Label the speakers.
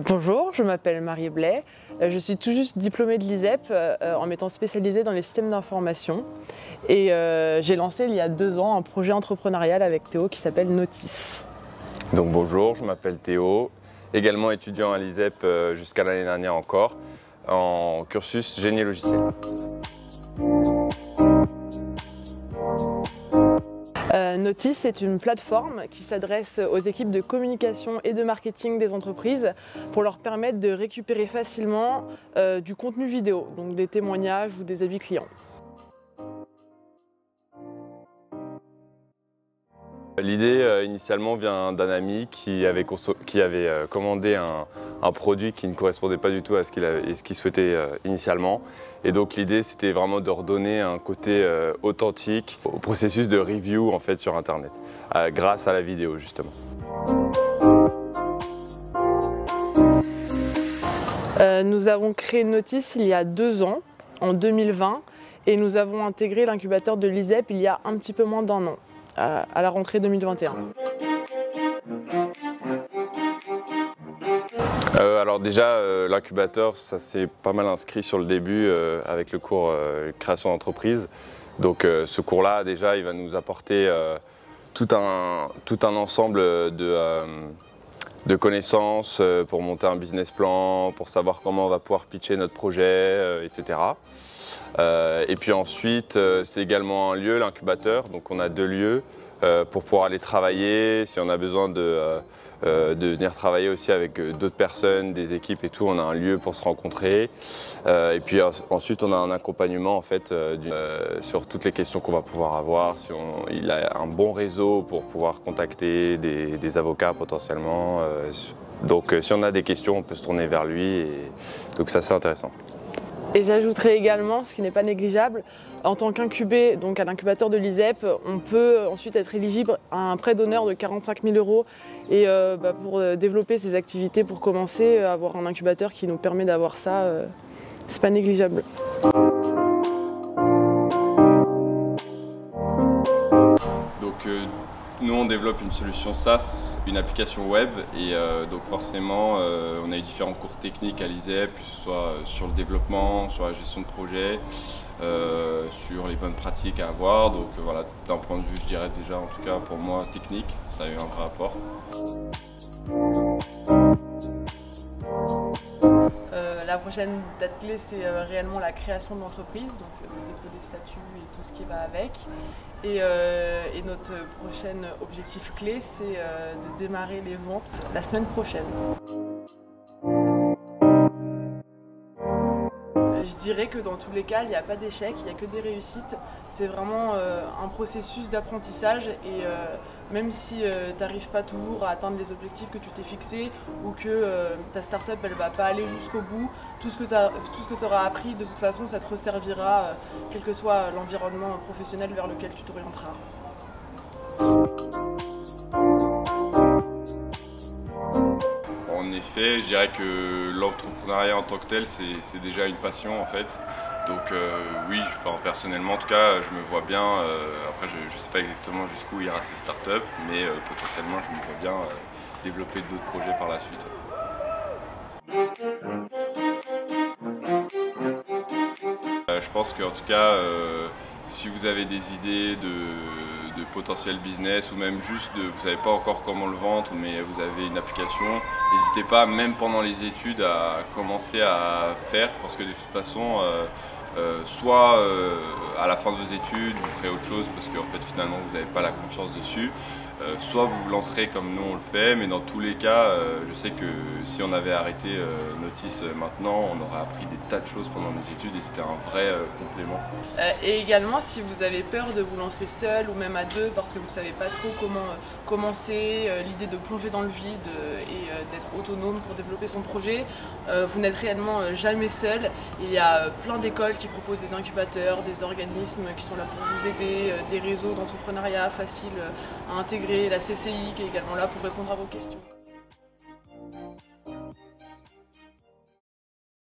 Speaker 1: Bonjour, je m'appelle Marie Blais. Je suis tout juste diplômée de l'ISEP en m'étant spécialisée dans les systèmes d'information. Et j'ai lancé il y a 2 ans un projet entrepreneurial avec Théo qui s'appelle Notice.
Speaker 2: Donc bonjour, je m'appelle Théo, également étudiant à l'ISEP jusqu'à l'année dernière encore, en cursus génie logiciel.
Speaker 1: Notice est une plateforme qui s'adresse aux équipes de communication et de marketing des entreprises pour leur permettre de récupérer facilement du contenu vidéo, donc des témoignages ou des avis clients.
Speaker 2: L'idée initialement vient d'un ami qui avait commandé un produit qui ne correspondait pas du tout à ce qu'il souhaitait initialement. Et donc l'idée c'était vraiment de redonner un côté authentique au processus de review en fait, sur internet, grâce à la vidéo justement.
Speaker 1: Nous avons créé Notice il y a 2 ans, en 2020, et nous avons intégré l'incubateur de l'ISEP il y a un petit peu moins d'1 an. À la rentrée 2021.
Speaker 2: Alors déjà, l'incubateur, ça s'est pas mal inscrit sur le début avec le cours création d'entreprise. Donc ce cours-là, déjà, il va nous apporter tout un ensemble de connaissances pour monter un business plan, pour savoir comment on va pouvoir pitcher notre projet, etc. Et puis ensuite, c'est également un lieu, l'incubateur, donc on a 2 lieux pour pouvoir aller travailler. Si on a besoin de venir travailler aussi avec d'autres personnes, des équipes et tout, on a un lieu pour se rencontrer. Et puis ensuite, on a un accompagnement en fait, sur toutes les questions qu'on va pouvoir avoir. Il a un bon réseau pour pouvoir contacter des avocats potentiellement. Donc si on a des questions, on peut se tourner vers lui. Et donc ça, c'est intéressant.
Speaker 1: Et j'ajouterai également, ce qui n'est pas négligeable, en tant qu'incubé, donc à l'incubateur de l'ISEP, on peut ensuite être éligible à un prêt d'honneur de 45 000 € et pour développer ses activités, pour commencer, avoir un incubateur qui nous permet d'avoir ça, c'est pas négligeable.
Speaker 3: Nous, on développe une solution SaaS, une application web, et donc forcément, on a eu différents cours techniques à l'ISEP, que ce soit sur le développement, sur la gestion de projet, sur les bonnes pratiques à avoir. Donc voilà, d'un point de vue, je dirais déjà, en tout cas pour moi, technique, ça a eu un vrai apport.
Speaker 1: La prochaine date clé, c'est réellement la création de l'entreprise, donc le dépôt des statuts et tout ce qui va avec. Et notre prochain objectif clé, c'est de démarrer les ventes la semaine prochaine. Je dirais que dans tous les cas, il n'y a pas d'échec, il n'y a que des réussites. C'est vraiment un processus d'apprentissage et même si tu n'arrives pas toujours à atteindre les objectifs que tu t'es fixés ou que ta start-up elle va pas aller jusqu'au bout, tout ce que tu auras appris de toute façon ça te resservira quel que soit l'environnement professionnel vers lequel tu t'orienteras.
Speaker 3: En effet, je dirais que l'entrepreneuriat en tant que tel, c'est déjà une passion en fait. Donc oui, personnellement en tout cas, je me vois bien, après je ne sais pas exactement jusqu'où ira cette start-up, mais potentiellement je me vois bien développer d'autres projets par la suite. Je pense qu'en tout cas, si vous avez des idées de potentiel business ou même juste vous savez pas encore comment le vendre mais vous avez une application, n'hésitez pas même pendant les études à commencer à faire parce que de toute façon soit à la fin de vos études vous ferez autre chose parce qu'en fait finalement vous n'avez pas la confiance dessus, soit vous vous lancerez comme nous on le fait, mais dans tous les cas je sais que si on avait arrêté Notice maintenant on aurait appris des tas de choses pendant nos études et c'était un vrai complément.
Speaker 1: Et également si vous avez peur de vous lancer seul ou même à 2 parce que vous ne savez pas trop comment commencer, l'idée de plonger dans le vide et d'être autonome pour développer son projet, vous n'êtes réellement jamais seul. Il y a plein d'écoles qui proposent des incubateurs, des organismes qui sont là pour vous aider, des réseaux d'entrepreneuriat faciles à intégrer, la CCI qui est également là pour répondre à vos questions.